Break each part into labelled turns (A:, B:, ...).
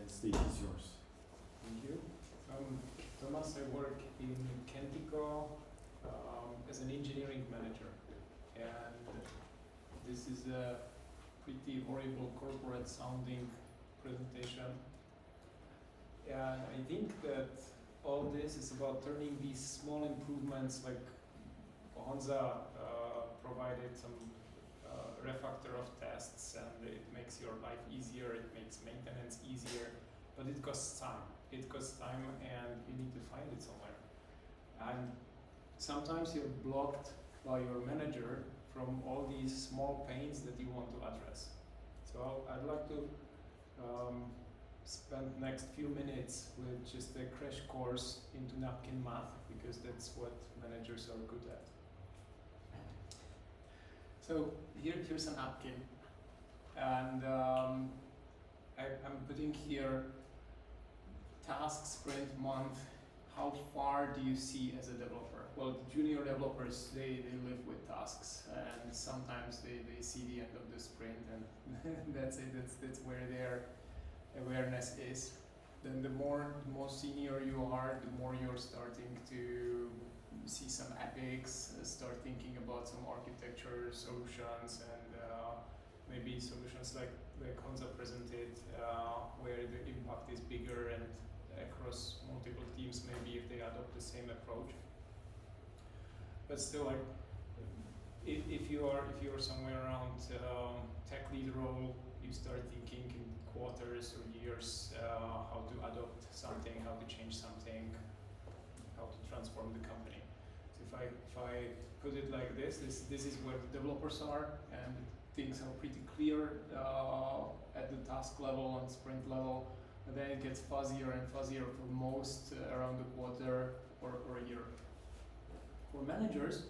A: stage is yours.
B: Thank you. Tomáš, I work in Kentico as an engineering manager, and this is a pretty horrible corporate sounding presentation. And I think that all this is about turning these small improvements, like Honza provided some refactor of tests, and it makes your life easier, it makes maintenance easier, but it costs time. It costs time, and you need to find it somewhere. And sometimes you're blocked by your manager from all these small pains that you want to address. So I'd like to spend next few minutes with just a crash course into napkin math, because that's what managers are good at. So here's a napkin, and I'm putting here task, sprint, month. How far do you see as a developer? Well, junior developers, they live with tasks, and sometimes they see the end of the sprint, and that's it. That's where their awareness is. Then the more senior you are, the more you're starting to see some epics, start thinking about some architecture solutions, and maybe solutions like Honza presented, where the impact is bigger and across multiple teams, maybe if they adopt the same approach. But still, like if you are somewhere around tech lead role, you start thinking in quarters or years, how to adopt something, how to change something, how to transform the company. So if I put it like this is where the developers are, and things are pretty clear at the task level and sprint level, and then it gets fuzzier and fuzzier for most around the quarter or a year. For managers,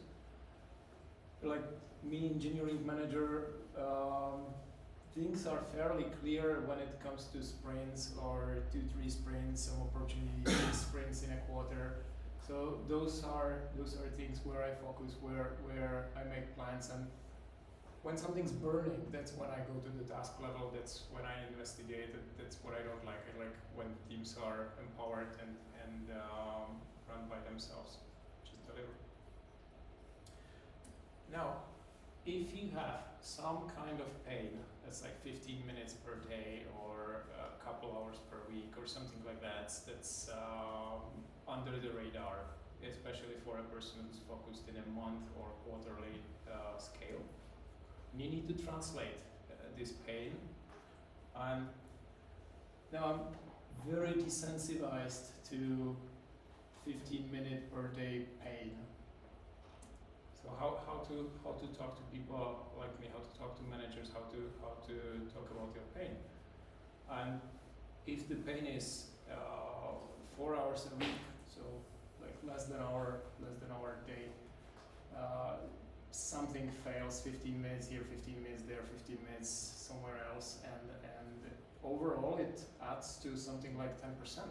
B: like me, engineering manager, things are fairly clear when it comes to sprints or 2-3 sprints, some opportunity sprints in a quarter. So those are things where I focus, where I make plans, and when something's burning, that's when I go to the task level. That's when I investigate it. That's what I don't like. I like when teams are empowered and run by themselves, just deliver. Now, if you have some kind of pain that's like 15 minutes per day or a couple hours per week or something like that, that's under the radar, especially for a person who's focused in a month or quarterly scale, and you need to translate this pain. And now I'm very desensitized to 15-minute per day pain. So how to talk to people like me, how to talk to managers, how to talk about your pain. And if the pain is 4 hours a week, so like less than hour a day, something fails, 15 minutes here, 15 minutes there, 15 minutes somewhere else, and overall it adds to something like 10%. So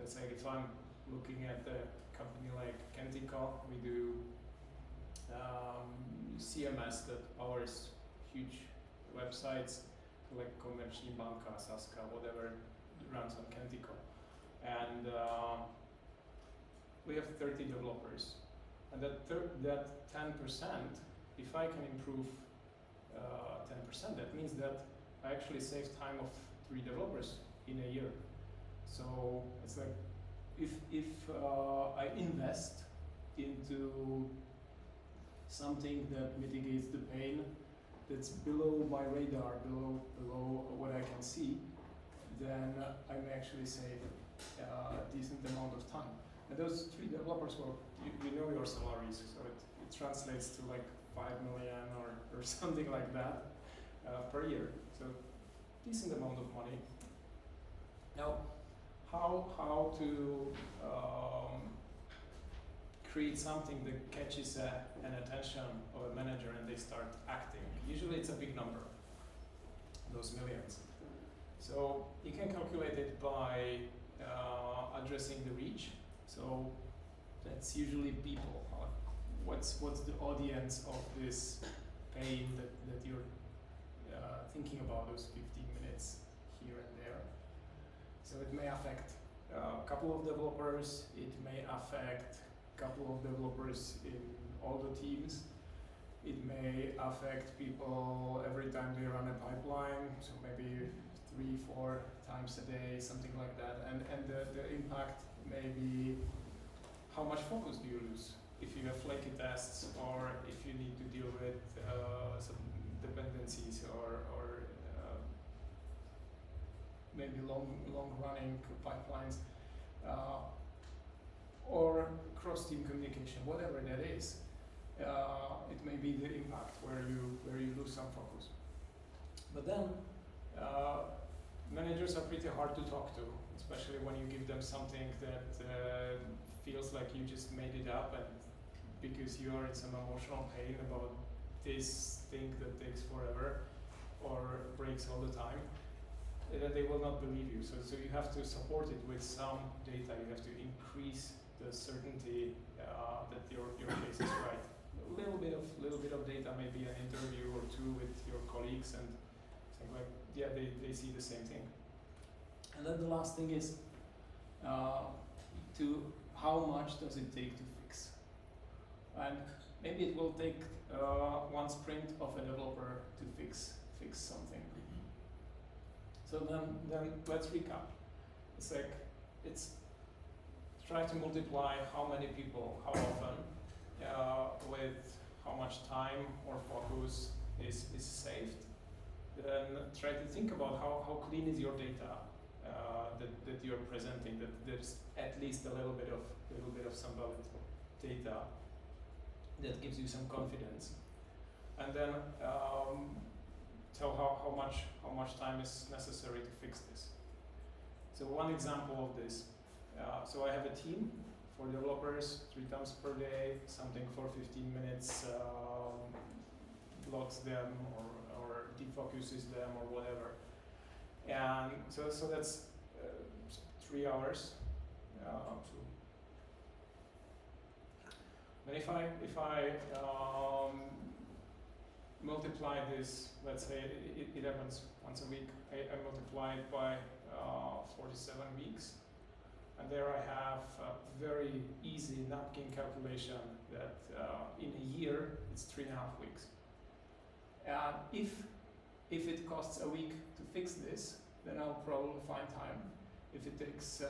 B: it's like if I'm looking at a company like Kentico, we do CMS that powers huge websites like Komerční banka, Saska, whatever runs on Kentico. And we have 30 developers. And that 10%, if I can improve 10%, that means that I actually save time of 3 developers in a year. So it's like if I invest into something that mitigates the pain, that's below my radar, below what I can see, then I may actually save a decent amount of time. And those 3 developers, well, you know your salaries, so it translates to like 5 million or something like that per year. So decent amount of money. Now, how to create something that catches an attention of a manager and they start acting. Usually it's a big number, those millions. So you can calculate it by addressing the reach. So that's usually people. What's the audience of this pain that you're thinking about, those 15 minutes here and there. So it may affect a couple of developers, it may affect a couple of developers in all the teams. It may affect people every time they run a pipeline, so maybe 3-4 times a day, something like that. And the impact may be how much focus do you lose if you have flaky tests, or if you need to deal with some dependencies, or maybe long-running pipelines, or cross-team communication, whatever that is. It may be the impact where you lose some focus. But then managers are pretty hard to talk to, especially when you give them something that feels like you just made it up, and because you are in some emotional pain about this thing that takes forever or breaks all the time, they will not believe you. So you have to support it with some data. You have to increase the certainty that your case is right. A little bit of data, maybe an interview or two with your colleagues, and think like, yeah, they see the same thing. And then the last thing is to how much does it take to fix? And maybe it will take one sprint of a developer to fix something. So then let's recap. It's like, try to multiply how many people, how often, with how much time or focus is saved. Then try to think about how clean is your data that you're presenting, that there's at least a little bit of some valid data that gives you some confidence. And then tell how much time is necessary to fix this. So one example of this, so I have a team for developers 3 times per day, something for 15 minutes, blocks them or defocuses them or whatever. And so that's 3 hours. But if I multiply this, let's say it happens once a week, I multiply it by 47 weeks, and there I have a very easy napkin calculation that in a year it's 3.5 weeks. And if it costs a week to fix this, then I'll probably find time. If it takes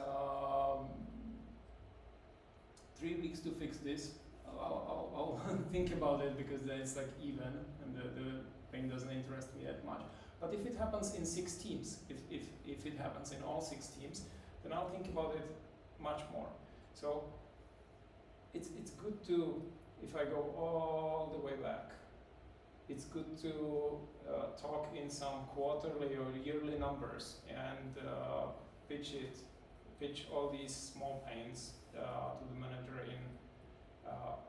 B: 3 weeks to fix this, I'll think about it, because then it's like even, and the thing doesn't interest me that much. But if it happens in 6 teams, if it happens in all 6 teams, then I'll think about it much more. So it's good to, if I go all the way back, it's good to talk in some quarterly or yearly numbers and pitch all these small pains to the manager in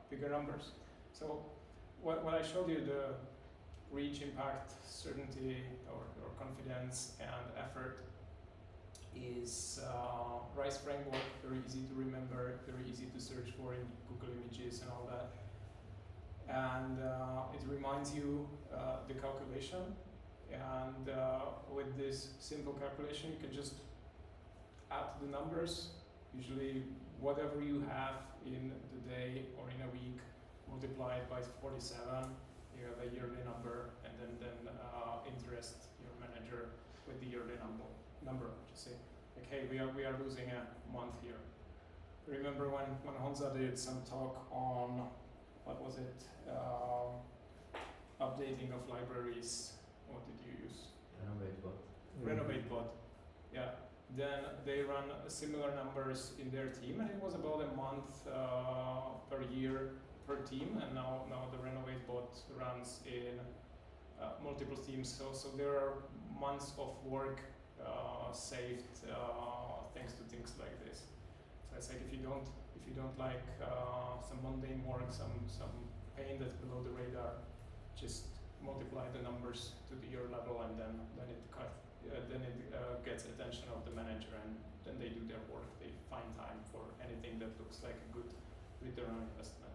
B: bigger numbers. So what I showed you, the reach, impact, certainty, or confidence and effort, is RISE framework, very easy to remember, very easy to search for in Google Images and all that. And it reminds you the calculation, and with this simple calculation you can just add the numbers, usually whatever you have in the day or in a week, multiply it by 47, you have a yearly number, and then interest your manager with the yearly number. Just say, like, hey, we are losing a month here. Remember when Honza did some talk on, what was it, updating of libraries, what did you use? RenovateBot, yeah. Then they run similar numbers in their team, and it was about a month per year per team, and now the RenovateBot runs in multiple teams, so there are months of work saved thanks to things like this. So it's like, if you don't like some mundane work, some pain that's below the radar, just multiply the numbers to the year level, and then it gets attention of the manager, and then they do their work. They find time for anything that looks like a good return on investment.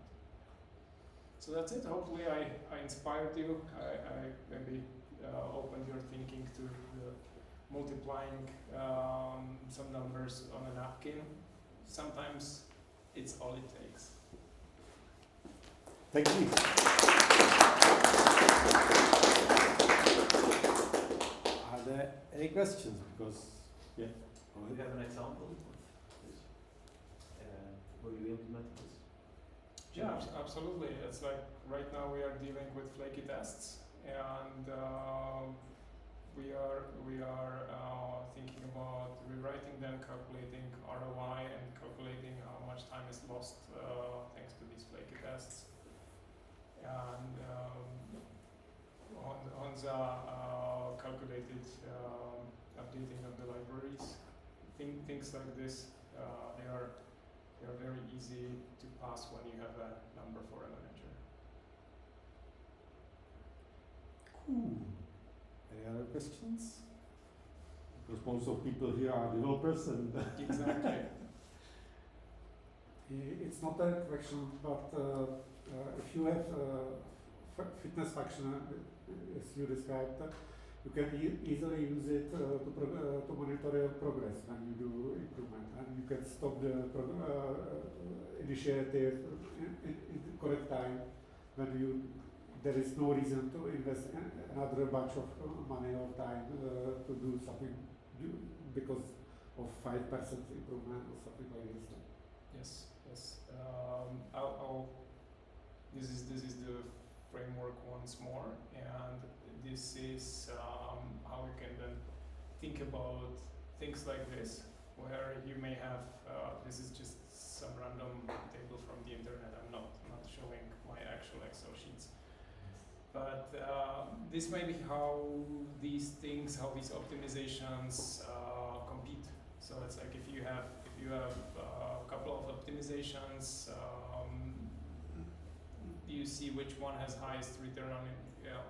B: So that's it. Hopefully I inspired you. I maybe opened your thinking to the multiplying some numbers on a napkin. Sometimes it's all it takes.
A: Thank you. Are there any questions? Because, yeah.
C: Do you have an example of this? Where you implemented this?
B: Yeah, absolutely. It's like right now we are dealing with flaky tests, and we are thinking about rewriting them, calculating ROI, and calculating how much time is lost thanks to these flaky tests. And Honza calculated updating of the libraries. Things like this, they are very easy to pass when you have a number for a manager.
A: Cool. Any other questions? Because most of people here are developers and
B: Exactly.
D: It's not a question, but if you have fitness function, as you described, you can easily use it to monitor your progress when you do improvement, and you can stop the initiative in the correct time when there is no reason to invest another bunch of money or time to do something because of 5% improvement or something like this.
B: Yes. This is the framework once more, and this is how you can then think about things like this, where you may have this is just some random table from the internet. I'm not showing my actual Excel sheets, but this may be how these optimizations compete. So it's like if you have a couple of optimizations, you see which one has highest return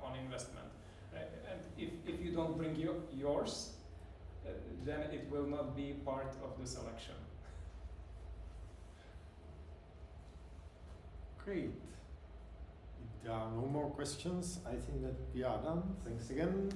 B: on investment. And if you don't bring yours, then it will not be part of the selection.
A: great. If there are no more questions, I think that we are done. Thanks again.